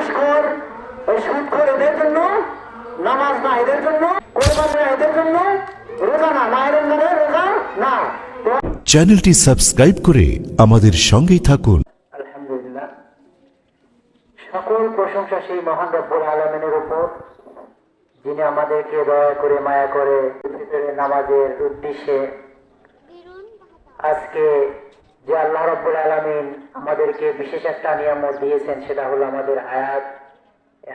ঘুষখোর, ওই সুদখোর এদের জন্য নামাজ না, এদের জন্য কোরবানি না, এদের জন্য রোজা না, মায়ের রমজানের রোজা না। চ্যানেলটি সাবস্ক্রাইব করে আমাদের সঙ্গেই থাকুন। আলহামদুলিল্লাহ, সকল প্রশংসা সেই মহান রব্বুল আলামিনের উপর, যিনি আমাদেরকে দয়া করে মায়া করে নামাজের উদ্দেশ্যে আজকে যে আল্লাহ রব্বুল আলামিন আমাদেরকে বিশেষ একটা নিয়ামত দিয়েছেন, সেটা হলো আমাদের হায়াত।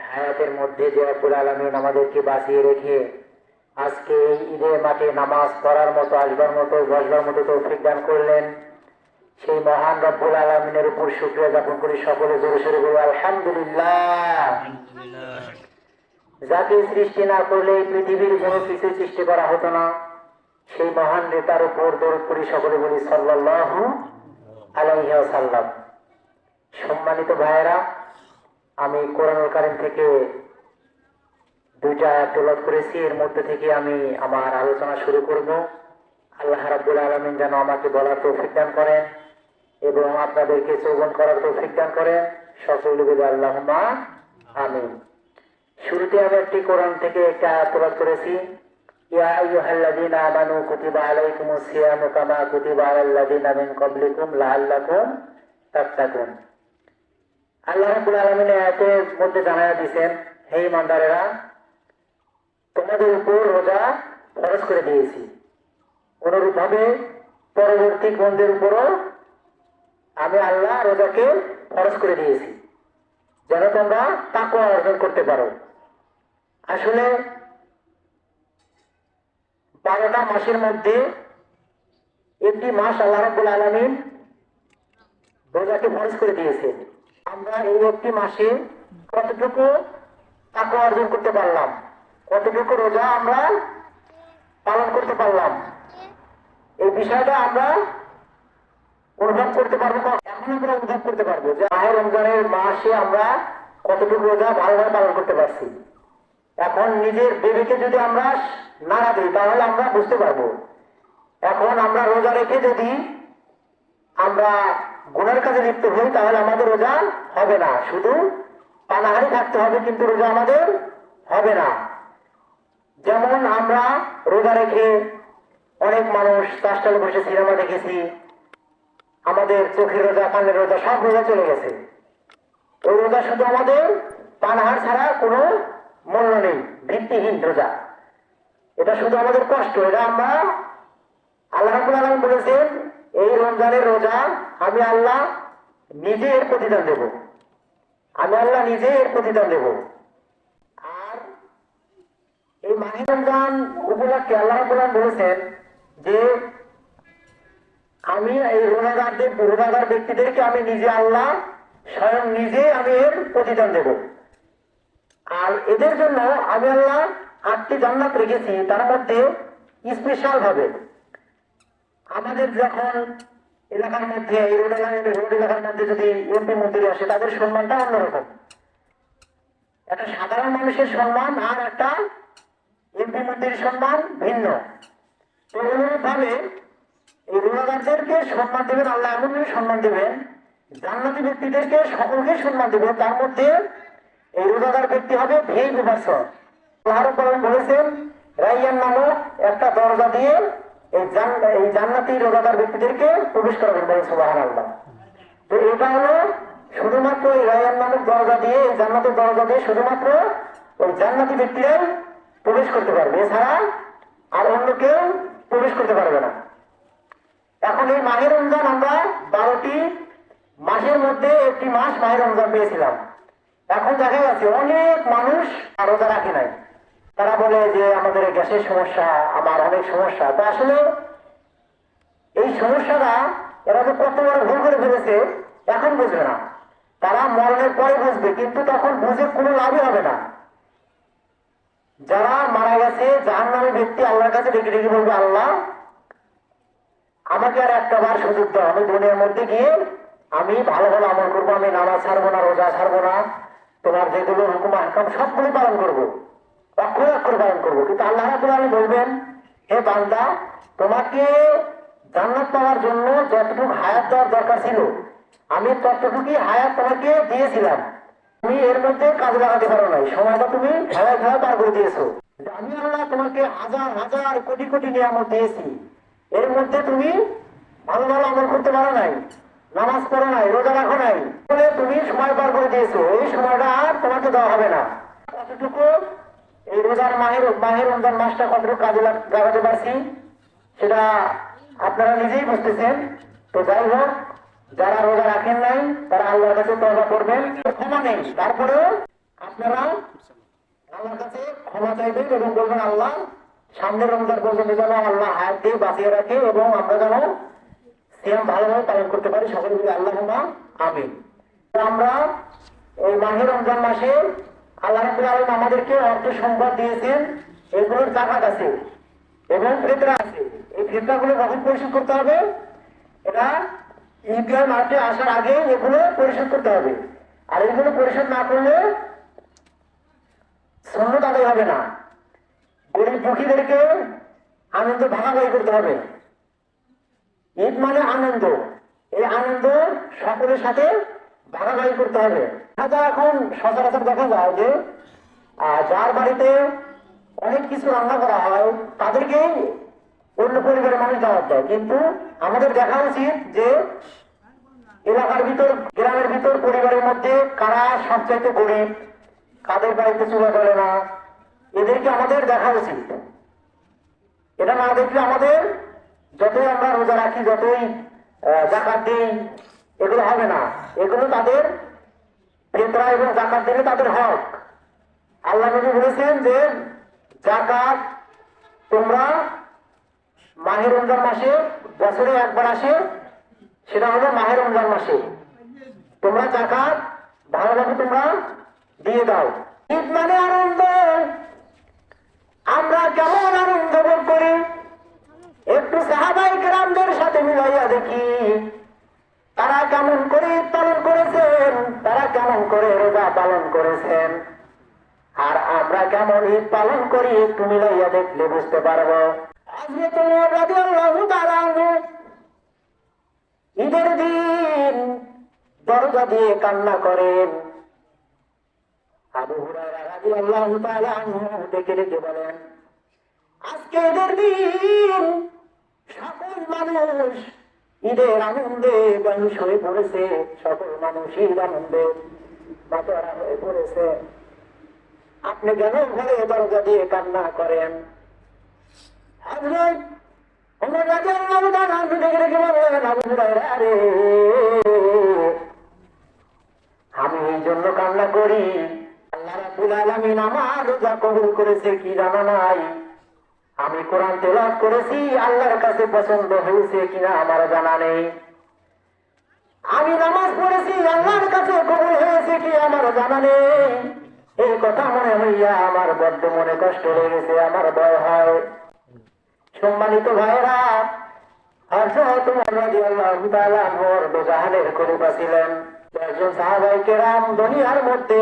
হায়াতের মধ্যে যে রব্বুল আলামিন আমাদেরকে বাঁচিয়ে রেখে আজকে এই ঈদের মাঠে নামাজ পড়ার মতো, আসবার মতো, বসবার মতো তৌফিক দান করলেন, সেই মহান রব্বুল আলামিনের উপর শুকরিয়া জ্ঞাপন করি। সকলে জোরে সোরে বলি আলহামদুলিল্লাহ। যাকে সৃষ্টি না করলে এই পৃথিবীর কোনো কিছু সৃষ্টি করা হতো না, সেই মহান নেতার উপর দরুদ পড়ি। সকলে বলি সাল্লাল্লাহু আলাইহি ওয়াসাল্লাম। সম্মানিত ভাইয়েরা, আমি কোরআনুল কারীম থেকে দুইটা আয়াত তেলাওয়াত করেছি। এর মধ্যে থেকে আমি আমার আলোচনা শুরু করব। আল্লাহ রাব্বুল আলামিন যেন আমাকে বলার তৌফিক দান করেন এবং আপনাদেরকে শ্রবণ করার তৌফিক দান করেন। সকলে বলি আল্লাহুম্মা আমিন। শুরুতে আমি একটি কোরআন থেকে একটা আয়াত তেলাওয়াত করেছি। ইয়া আইয়ুহাল্লাযীনা আমানু কুতিবা আলাইকুমুস সিয়ামু কামা কুতিবা আলাল্লাযীনা মিন ক্বাবলিকুম লাআল্লাকুম তাত্তাকুন। আল্লাহ রাব্বুল আলামিন আয়াতের মধ্যে জানায়া দিয়েছেন, হে ঈমানদারেরা, তোমাদের উপর রোজা ফরজ করে দিয়েছি। অনুরূপভাবে পরবর্তী বন্দের উপরও আমি আল্লাহ রোজাকে ফরজ করে দিয়েছি, যেন তোমরা তাকওয়া অর্জন করতে পারো। আসলে 12টা মাসের মধ্যে একটি মাস আল্লাহ রাব্বুল আলামিন রোজাকে ফরজ করে দিয়েছে। আমরা এই একটি মাসে কতটুকু তাকওয়া অর্জন করতে পারলাম, কতটুকু রোজা আমরা পালন করতে পারলাম, এই বিষয়টা আমরা অনুভব করতে পারবো। এখন আমরা অনুভব করতে পারবো যে মাহে রমজানের মাসে আমরা কতটুকু রোজা ভালোভাবে পালন করতে পারছি। এখন নিজের বিবেকে যদি আমরা নাড়া দিই, তাহলে আমরা বুঝতে পারবো। এখন আমরা রোজা রেখে যদি আমরা গুনার কাজে লিপ্ত হই, তাহলে আমাদের রোজা হবে না। শুধু পানাহারি থাকতে হবে, কিন্তু রোজা আমাদের হবে না। যেমন আমরা রোজা রেখে অনেক মানুষ তাসটালে বসে সিনেমা দেখেছি, আমাদের চোখের রোজা, কানের রোজা, সব রোজা চলে গেছে। ওই রোজা শুধু আমাদের পানাহার ছাড়া কোনো মূল্য নেই, ভিত্তিহীন রোজা। এটা শুধু আমাদের কষ্ট। এটা আমরা আল্লাহ রাব্বুল আলামিন বলেছেন, এই রমজানের রোজা আমি আল্লাহ নিজে এর প্রতিদান দেব, আমি আল্লাহ নিজে এর প্রতিদান দেব। আর এই মাহে রমজান উপলক্ষে আল্লাহ রাব্বুল আলামিন বলেছেন যে আমি এই রোজাদার ব্যক্তিদেরকে আমি নিজে আল্লাহ স্বয়ং নিজে আমি এর প্রতিদান দেব। আর এদের জন্য আমি আল্লাহ 8টি জান্নাত রেখেছি। তার মধ্যে স্পেশাল ভাবে আমাদের যখন এলাকার মধ্যে, এই রোড এলাকার মধ্যে যদি এমপি মন্ত্রী আসে, তাদের সম্মানটা অন্যরকম। একটা সাধারণ মানুষের সম্মান আর একটা এমপি মন্ত্রীর সম্মান ভিন্ন। তো অনুরূপভাবে এই রোজাদারদেরকে সম্মান দেবেন আল্লাহ, এমনভাবে সম্মান দেবেন, জান্নাতি ব্যক্তিদেরকে সকলকে সম্মান দেবেন। তার মধ্যে এই রোজাদার ব্যক্তি হবে ভিআইপি পারসন। আল্লাহ রাব্বুল আলামিন বলেছেন, রাইয়ান নামক একটা দরজা দিয়ে এই জান্নাতি রোজাদার ব্যক্তিদেরকে প্রবেশ করাবেন। বলেন সুবহানাল্লাহ। তো এটা হলো শুধুমাত্র এই রাইয়ান নামক দরজা দিয়ে, এই জান্নাতের দরজা দিয়ে শুধুমাত্র ওই জান্নাতি ব্যক্তিরাই প্রবেশ করতে পারবে, এছাড়া আর অন্য কেউ প্রবেশ করতে পারবে না। এখন এই মাহে রমজান আমরা 12টি মাসের মধ্যে একটি মাস মাহে রমজান পেয়েছিলাম। এখন দেখা যাচ্ছে অনেক মানুষ রোজা রাখে নাই। তারা বলে যে আমাদের গ্যাসের সমস্যা, আমার অনেক সমস্যা। তো আসলে এই সমস্যাটা এরা যে কত বড় ভুল করে ফেলেছে এখন বুঝবে না, তারা মরণের পরে বুঝবে, কিন্তু তখন বুঝে কোনো লাভই হবে না। যারা মারা গেছে জাহান্নামী ব্যক্তি আল্লাহর কাছে ডেকে ডেকে বলবে, আল্লাহ আমাকে আর একটা বার সুযোগ দাও, আমি দুনিয়ার মধ্যে গিয়ে আমি ভালো ভালো আমল করবো, আমি নামাজ ছাড়বো না, রোজা ছাড়বো না, তোমার যেগুলো হুকুম আহকাম সবগুলো পালন করবো, অক্ষরে অক্ষরে পালন করবো। কিন্তু আল্লাহ রাব্বুল আলামিন বলবেন, হে বান্দা, তোমাকে জান্নাত পাওয়ার জন্য যতটুকু হায়াত দেওয়ার দরকার ছিল আমি ততটুকুই হায়াত তোমাকে দিয়েছিলাম, তুমি এর মধ্যে কাজে লাগাতে পারো নাই, সময়টা তুমি খেলায় খেলায় পার করে দিয়েছো। আমি আল্লাহ তোমাকে হাজার হাজার কোটি কোটি নিয়ামত দিয়েছি, এর মধ্যে তুমি ভালো ভালো আমল করতে পারো নাই, নামাজ পড়ো নাই, রোজা রাখো নাই, বলে তুমি সময় পার করে দিয়েছো। এই সময়টা আর তোমাকে দেওয়া হবে না। কতটুকু এই রোজার মাহের রমজান মাসটা কতটুকু কাজে লাগাতে পারছি সেটা আপনারা নিজেই বুঝতেছেন। তো যাই হোক, যারা রোজা রাখেন নাই তারা আল্লাহর কাছে তওবা করবেন, ক্ষমা নেই, তারপরেও আপনারা আল্লাহর কাছে ক্ষমা চাইবেন এবং বলবেন আল্লাহ সামনের রমজান পর্যন্ত যেন আল্লাহ হায়াত দিয়ে বাঁচিয়ে রাখে এবং আমরা যেন সিয়াম ভালোভাবে পালন করতে পারি। সকলে বলি আল্লাহুম্মা আমিন। আমরা এই মাহে রমজান মাসে আল্লাহ রাব্বুল আলামিন আমাদেরকে অর্থ সম্পদ দিয়েছেন, এগুলোর জাকাত আছে এবং ফিতরা আছে। এই ফিতরাগুলো কখন পরিশোধ করতে হবে? এটা ঈদগাহ মাঠে আসার আগে এগুলো পরিশোধ করতে হবে। আর এগুলো পরিশোধ না করলে সুন্নত আদায় হবে না। গরিব দুঃখীদেরকে আনন্দ ভাগাভাগি করতে হবে। ঈদ মানে আনন্দ, এই আনন্দ সকলের সাথে ভাগাভাগি করতে হবে। এখন সচরাচর দেখা যায় যে যার বাড়িতে অনেক কিছু রান্না করা হয় তাদেরকেই অন্য পরিবারের মানুষ দাওয়াত দেয়, কিন্তু আমাদের দেখা উচিত যে এলাকার ভিতর, গ্রামের ভিতর পরিবারের মধ্যে কারা সবচাইতে গরিব, কাদের বাড়িতে চুলা চলে না, এদেরকে আমাদের দেখা উচিত। এটা না দেখলে আমাদের যতই আমরা রোজা রাখি, যতই জাকাত দিই, এগুলো হবে না। এগুলো তাদের ফিতরা এবং জাকাত দিলে তাদের হক। আল্লাহ নবী বলেছেন যে জাকাত তোমরা মাহে রমজান মাসে, বছরে একবার আসে, সেটা হলো মাহে রমজান মাসে, তোমরা জাকাত ভালোভাবে তোমরা দিয়ে দাও। ঈদ মানে আনন্দ। আমরা কেমন আনন্দ ভোগ করি একটু সাহাবায়ে কেরামদের সাথে মিলাইয়া দেখি, তারা কেমন করে ঈদ পালন করেছেন, তারা কেমন করে রোজা পালন করেছেন, আর আমরা কেমন ঈদ পালন করি একটু মিলাইয়া দেখলে বুঝতে পারবো। হযরত ওমর রাদিয়াল্লাহু তাআলা আনহু ঈদের দিন দরজা দিয়ে কান্না করেন। আবু হুরায়রা রাদিয়াল্লাহু তাআলা আনহু ডেকে ডেকে বলেন, আজকে ঈদের দিন সকল মানুষ ঈদের আনন্দে মানুষ হয়ে পড়েছে, সকল মানুষ ঈদ আনন্দে মাতোয়ারা হয়ে পড়েছে, আপনি কেন ঘরে দরজা দিয়ে কান্না করেন? হযরত ওমর রাদিয়াল্লাহু তাআলা আনহু ডেকে ডেকে বলেন, আবু হুরায়রা রে, আমি এই জন্য কান্না করি, আল্লাহ রাব্বুল আলামিন আমার রোজা কবুল করেছে কি জানা নাই, আমি কোরআন তেলাওয়াত করেছি আল্লাহর কাছে পছন্দ হয়েছে কিনা আমার জানা নেই, আমি নামাজ পড়েছি আল্লাহর কাছে কবুল হয়েছে কি আমার জানা নেই। এই কথা মনে হইয়া আমার বড্ড মনে কষ্ট লেগেছে, আমার ভয় হয়। সম্মানিত ভাইরা, হযরত ওমর রাদিয়াল্লাহু তাআলা আনহুর দোজাহানের খলিফা ছিলেন। একজন সাহাবায়ে কেরাম দুনিয়ার মধ্যে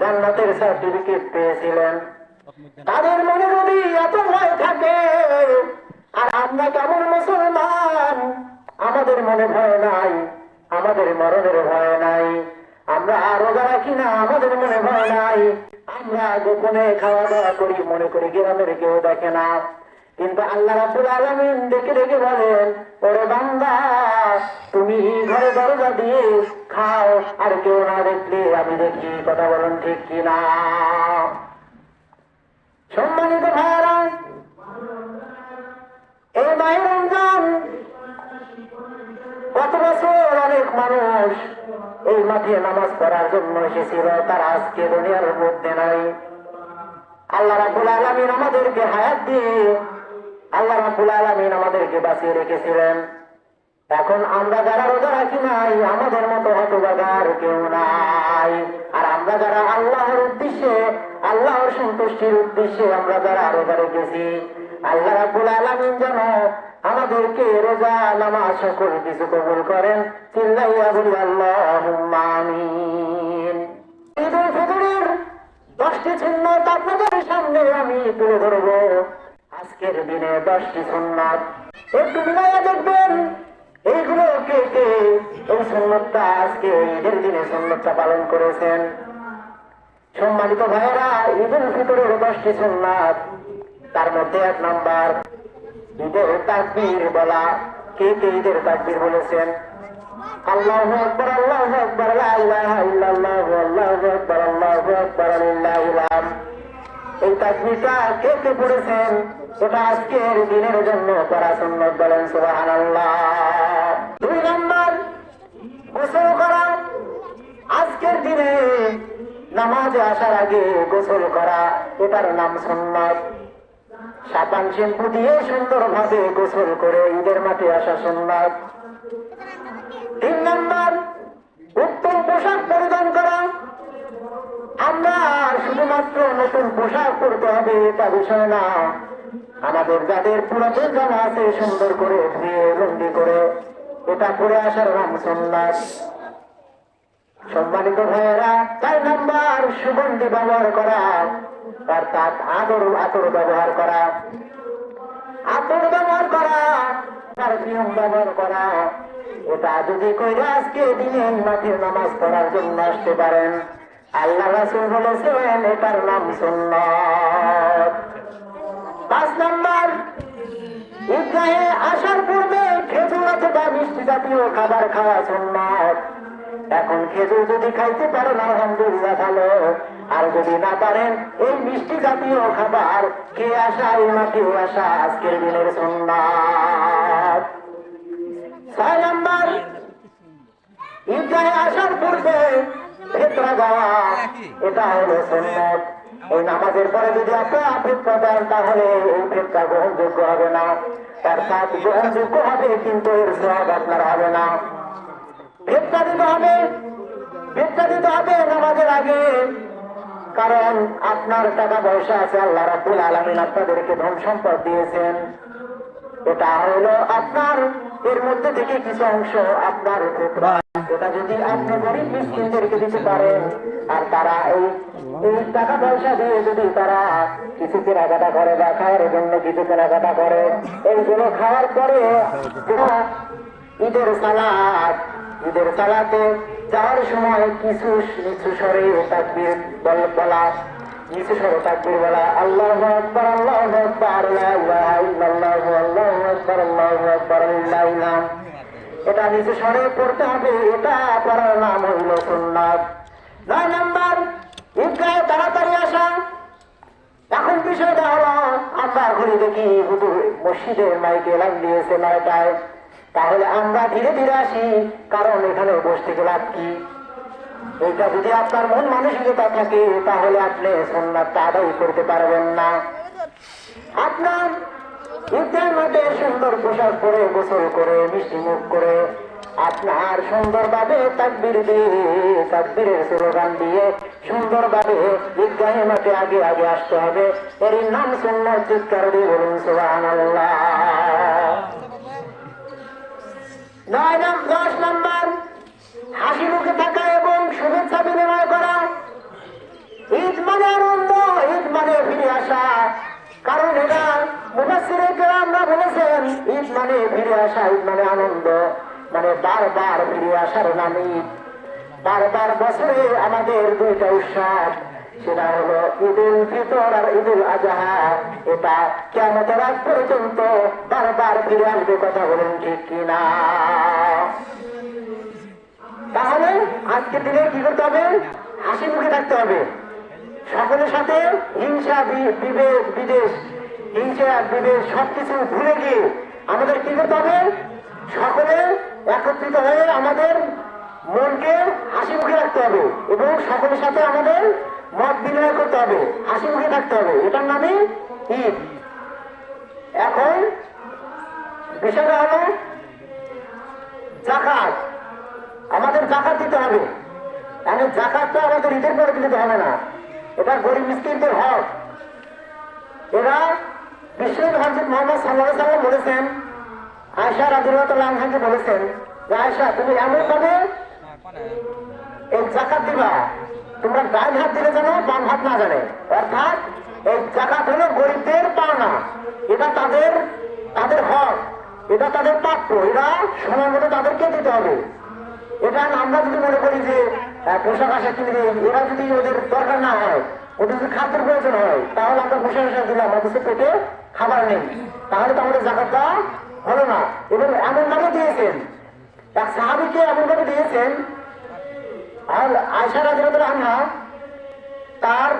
জান্নাতের সার্টিফিকেট পেয়েছিলেন। তাদের মনে যদি এত ভয় থাকে, আর আমরা কেমন মুসলমান, আমাদের মনে ভয় নাই, আমাদের মরণের ভয় নাই, আমরা রোজা রাখি না, আমাদের মনে ভয় নাই, আমরা গোপনে খাওয়া দাওয়া করি, মনে করি গ্রামের কেউ দেখে না, কিন্তু আল্লাহ রাব্বুল আলামিন ডেকে ডেকে বলেন, ওরে বান্দা, তুমি ঘরে দরজা দিয়ে খাও, আর কেউ না দেখলে আমি দেখি। কথা বলেন ঠিক কিনা? সম্মানিত ভাইরা, এই মাহে রমজান গত বছর অনেক মানুষ এই মাঠে নামাজ পড়ার জন্য এসেছিল, তারা আজকে দুনিয়ার মধ্যে নাই। আল্লাহ রাব্বুল আলামিন আমাদেরকে হায়াত দিয়ে, আল্লাহ রাব্বুল আলামিন আমাদেরকে বাঁচিয়ে রেখেছিলেন। এখন আমরা যারা রোজা রাখি নাই, আমাদের মতো হতভাগা আর কেউ নাই। আর আমরা যারা আল্লাহর উদ্দেশ্যে, আল্লাহর সন্তুষ্টির উদ্দেশ্যে আমরা যারা রোজা রেখেছি, আল্লাহ রাব্বুল আলামিন যেন আমাদেরকে রোজা নামাজ সকল কিছু কবুল করেন। চিল্লাইয়া বলি আল্লাহুম্মা আমিন। ঈদুল ফিতরের 10টি সুন্নাত আপনাদের সামনে আমি তুলে ধরবো। আজকের দিনে 10টি সুন্নাত একটু মিলাইয়া দেখবেন, এইগুলো কে কে এই সুন্নাতটা আজকে ঈদের দিনে সুন্নাতটা পালন করেছেন। সম্মানিত ভাইয়েরা, ঈদুল ফিতরের 10টি সুন্নাত, তার মধ্যে 1 নাম্বার ঈদের তাকবীর বলা। কে কে ঈদের তাকবীর বলেছেন? আল্লাহু আকবার, আল্লাহু আকবার, লা ইলাহা ইল্লাল্লাহ, আল্লাহু আকবার, আল্লাহু আকবার, লিল্লাহিল হামদ। এই তাকবীরটা কে কে পড়েছেন? এটা আজকের দিনের জন্য করা সুন্নাত, বলেন সুবহানাল্লাহ। 2 নাম্বার গোসল করা। আজকের দিনে নামাজে আসার আগে গোসল করা, এটার নাম সুন্নাত। সাবান শ্যাম্পু দিয়ে সুন্দরভাবে গোসল করে ঈদের মাঠে আসা সুন্নাত। 3 নাম্বার উত্তম পোশাক পরিধান করা। আমরা শুধুমাত্র নতুন পোশাক পরতে হবে এটা বিষয় না, আমাদের যাদের পুরাতন জামা আছে সুন্দর করে ধুয়ে লুঙ্গি করে এটা পরে আসার নাম সুন্নাত। সম্মানিত ভাইয়েরা, 4 নাম্বার সুগন্ধি ব্যবহার করা, অর্থাৎ আতর ব্যবহার করা। আতর ব্যবহার করা, পারফিউম ব্যবহার করা, এটা যদি কইরা আজকে দিনে মাঠে নামাজ পড়ার জন্য আসতে পারেন, আল্লাহ রাসূল বলেছেন এটার নাম সুন্নাত। 5 নাম্বার ঈদগাহে আসার পূর্বে খেজুর অথবা মিষ্টি জাতীয় খাবার খাওয়া সুন্নাত। এখন খেজুর যদি খাইতে পারেন আলহামদুলিল্লাহ ভালো, আর যদি না পারেন এই মিষ্টি জাতীয় খাবার খেয়ে আসা, এই মাঠে আসা আজকের দিনের সুন্নাত। 6 নাম্বার ঈদগাহে আসার পূর্বে ফিতরা দেওয়া, এটা হলো সুন্নাত। এই নামাজের পরে যদি আপনারা ফিতরা দেন তাহলে এই ফিতরা গ্রহণযোগ্য হবে না, অর্থাৎ গ্রহণযোগ্য হবে কিন্তু এর সওয়াব আপনার হবে না। ফিতরা দিতে হবে, ফিতরা দিতে হবে নামাজের আগে, কারণ আপনার টাকা পয়সা আছে, আল্লাহ রাব্বুল আলামিন আপনাদেরকে ধন সম্পদ দিয়েছেন, এটা হলো আপনার, এর মধ্যে থেকে কিছু অংশ আপনার ফিতরা। এটা যদি আপনি গরিব মিসকিনদেরকে দিতে পারেন, আর তারা এই টাকা পয়সা দিয়ে যদি তারা কিছু কেনাকাটা করে বা খাওয়ার জন্য কিছু কেনাকাটা করে, এইগুলো খাওয়ার পরে ঈদের সালাত, ঈদের সালাতে যাওয়ার সময় কিছু নিচু স্বরে তাকবীর বলা, নিচু স্বরে তাকবীর বলা, আল্লাহু আকবার, আল্লাহু আকবার, লা ইলাহা ইল্লাল্লাহ, আল্লাহু আকবার, আল্লাহু আকবার, লিল্লাহিল হামদ। এটা নিচু স্বরে পড়তে হবে, এটা পড়ার নাম হইল সুন্নাত। 9 নাম্বার ঈদগাহে তাড়াতাড়ি আসা। এখন বিষয়টা হলো, আমরা ঘুরে দেখি হুজুর মসজিদের মাইকে এলান দিয়েছে 9টায়, তাহলে আমরা ধীরে ধীরে আসি, কারণ এখানে বসতে গেলে লাভ কি? এটা যদি আপনার মন মানসিকতা থাকে তাহলে আপনি সুন্নাতটা আদায় করতে পারবেন না। আপনার ঈদের মাঠে সুন্দর পোশাক পরে গোসল করে মিষ্টি মুখ করে আপনার সুন্দরভাবে তাকবীর দিয়ে, তাকবীরের স্লোগান দিয়ে সুন্দরভাবে ঈদগাহে মাঠে আগে আগে আসতে হবে, এর নাম সুন্নাত। চিৎকার দিয়ে বলুন সুবহানাল্লাহ। 10 নাম্বার হাসি মুখে থাকা এবং শুভেচ্ছা বিনিময় করা। ঈদ মানে আনন্দ, ঈদ মানে ফিরে আসা, কারণ এটা মুফাসসিরে কেরামরা বলেছেন ঈদ মানে ফিরে আসা, ঈদ মানে আনন্দ, মানে বারবার ফিরে আসার নাম ঈদ। বারবার বছরে আমাদের 2টা উৎসব, সেটা হলো ঈদুল ফিতর আর ঈদুল আজহা। এটা কিয়ামতের আগ পর্যন্ত বারবার ফিরে আসবে, কথা বলুন ঠিক কিনা? তাহলে আজকের দিনে কি করতে হবে? হাসি মুখে থাকতে হবে, সকলের সাথে হিংসা বিদ্বেষ সবকিছু ভুলে গিয়ে আমাদের কি করতে হবে? সকলে একত্রিত হয়ে আমাদের মনকে হাসি মুখে রাখতে হবে এবং সকলের সাথে আমাদের মত বিনিময় করতে হবে, হাসি মুখে থাকতে হবে, এটার নামে ঈদ। এখন বিষয়টা হলো যাকাত। আমাদের যাকাত দিতে হবে, মানে যাকাতটা আমাদের ঈদের পরে দিতে হবে না, এটা গরিব মিসকিনদের হক। এরা বিশ্বনবী হযরত মুহাম্মদ সাল্লাল্লাহু আলাইহি ওয়াসাল্লাম বলেছেন, আয়েশা রাদিয়াল্লাহু তাআলা আনহাকে বলেছেন যে আয়েশা তুমি এমন ভাবে এই যাকাত দিবা, তোমরা ডান হাত দিলে যেন বাম হাত না জানে, অর্থাৎ এই যাকাত হলো গরিবদের পাওনা, এটা তাদের হক, এটা তাদের প্রাপ্য, এটা সময় মতো তাদেরকে দিতে হবে। এটা আমরা যদি মনে করি যে পোশাক আশাক কিনে দিই, এরা যদি ওদের দরকার না হয়, ওদের যদি খাদ্যের প্রয়োজন হয়, তাহলে আমরা পোশাক আশাক দিলাম, অথচ পেটে খাবার নেই, তাহলে তো আমাদের জাকাতটা হলো না। এবং এমন ভাবে দিয়েছেন, এক সাহাবীকে এমন ভাবে দিয়েছেন, আর আয়েশা রাদিয়াল্লাহু আনহা তার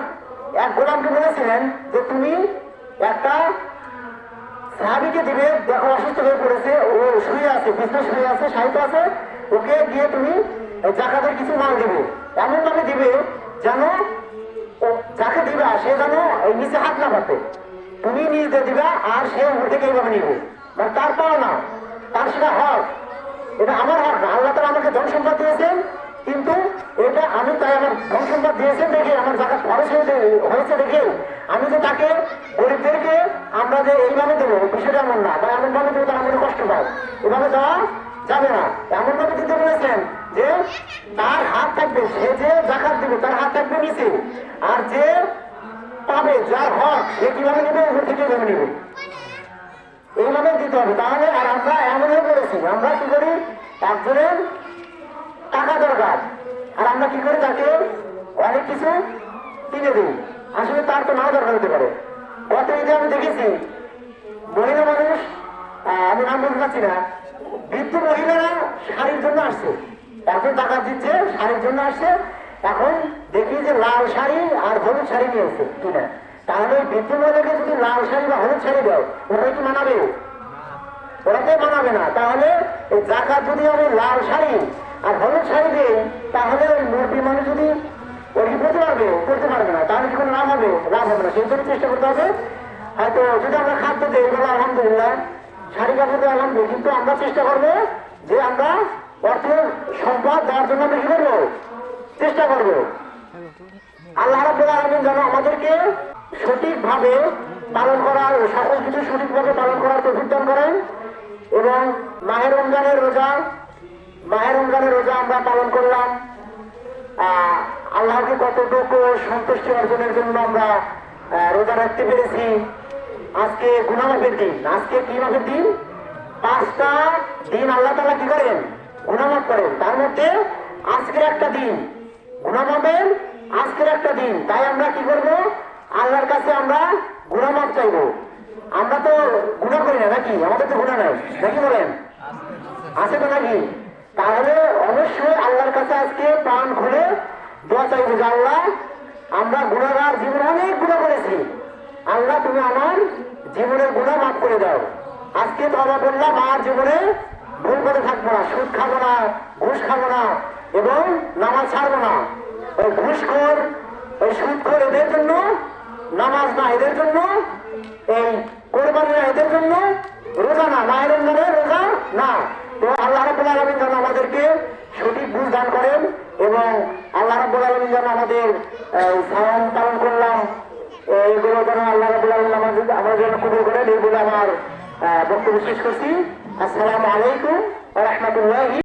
এক গোলামকে বলেছিলেন যে তুমি একটা সাহাবীকে দিবে, দেখো অসুস্থ হয়ে পড়েছে, ও শুয়ে আছে, বিছানায় শুয়ে আছে, শায়িত আছে, ওকে গিয়ে তুমি জাকাতের কিছু মাল দিবে, এমন ভাবে দিবে যেন যাকে দিবা সে যেন এই নিচে হাত না পাতে, তুমি নিজ দিয়ে দিবা আর সে উপর থেকে এইভাবে নিবে, মানে তার পাও না, তার সেটা হক, এটা আমার হক না। আল্লাহ তাআলা আমাকে ধন সম্পদ দিয়েছেন, কিন্তু এটা আমি তাই আমার ধন সম্পদ দিয়েছেন দেখে, আমার জাকাত খরচ হয়েছে দেখে আমি যে তাকে গরিবদেরকে আমরা যে এইভাবে দেবো বিষয়টা এমন না, বা এমন ভাবে দেবো তারা আমাদের কষ্ট পায়, এভাবে দেওয়া যাবে না। এমন ভাবে দিতে বলেছেন যে তার হাত থাকবে, সে যে জাকাত দিবে তার হাত থাকবে নিচে, আর যে পাবে যার হক সে কিভাবে নেবে, উপর থেকে এইভাবে নেবে, এইভাবে দিতে হবে। তাহলে আর আমরা এমনই করেছি, আমরা কি করি, একজনের টাকা দরকার আর আমরা কি করি, তাকে অনেক কিছু কিনে দিই, আসলে তার তো নাও দরকার হতে পারে। গত ঈদে আমি দেখেছি মহিলা মানুষ, আমি নাম বলতে পারছি না, বৃদ্ধ মহিলারা শাড়ির জন্য আসছে, এখন টাকা দিচ্ছে শাড়ির জন্য আসছে, এখন দেখি যে লাল শাড়ি আর হলুদ শাড়ি নিয়েছে কিনা, তাহলে ওই বৃদ্ধ মহিলাকে যদি লাল শাড়ি বা হলুদ শাড়ি দেয় ওটা কি মানাবে? ওটাতে মানাবে না। তাহলে এই জাকাত যদি আমি লাল শাড়ি আর হলুদ শাড়ি দিই, তাহলে ওই মুরব্বী মানুষ যদি ওই কি করতে পারবে না, তাহলে কি কোনো লাভ হবে? লাভ হবে না। সেই জন্য চেষ্টা করতে হবে, হয়তো যদি আমরা খাদ্য দিই বলে আলহামদুলিল্লাহ, শাড়ি কাপড় দিয়ে আলহামদুলিল্লাহ, কিন্তু আমরা চেষ্টা করবো যে আমরা অর্থের সম্পদ দেওয়ার জন্য আমরা কি করবো, চেষ্টা করবো। আল্লাহ রাব্বুল আলামিন যেন আমাদেরকে সঠিকভাবে পালন করার, সকল কিছু সঠিকভাবে পালন করার তৌফিক দান করেন। এবং মাহে রমজানের রোজা আমরা পালন করলাম, আল্লাহকে কতটুকু সন্তুষ্টি অর্জনের জন্য আমরা রোজা রাখতে পেরেছি। আজকে গুনাহ মাফের দিন, আজকে কি মাফের দিন? 5টা দিন আল্লাহ তাআলা কি করেন, গুনাহ মাফ করেন, তার মধ্যে আজকের একটা দিন গুনাহ মাফের, আজকের একটা দিন। তাই আমরা কি করব, আল্লাহর কাছে আমরা গুনাহ মাফ চাইবো। আমরা তো গুনাহ করি না নাকি, আমাদের তো গুনাহ নাই নাকি, বলেন আছে তো নাকি? তাহলে অবশ্যই আল্লাহর কাছে আজকে প্রাণ খুলে দোয়া চাইবো যে আল্লাহ, আমরা গুনাহগার, জীবনে অনেক গুনাহ করেছি, আল্লাহ তুমি আমার জীবনের গুনাহ মাফ করে দাও। আজকে তওবা করলাম, আর জীবনে ভুল করে থাকবো না, সুদ খাবো না, ঘুষ খাবো না, এবং নামাজ ছাড়বো না। ওই ঘুষখোর, ওই সুদখোর এদের জন্য নামাজ না, এদের জন্য এই কোরবানি না, এদের জন্য রোজা না, মায়ের রমজানের রোজা না। তো আল্লাহ রাব্বুল আলামিন যেন আমাদেরকে সঠিক বুঝ দান করেন, এবং আল্লাহ রাব্বুল আলামিন যেন আমাদের সালাম পালন করলাম এগুলো যেন আল্লাহ রাব্বুল আলামিন আমাদের জন্য কবুল করেন। এই বলে আমার বক্তব্য শেষ করছি। আসসালামু আলাইকুম ওয়া রাহমাতুল্লাহি।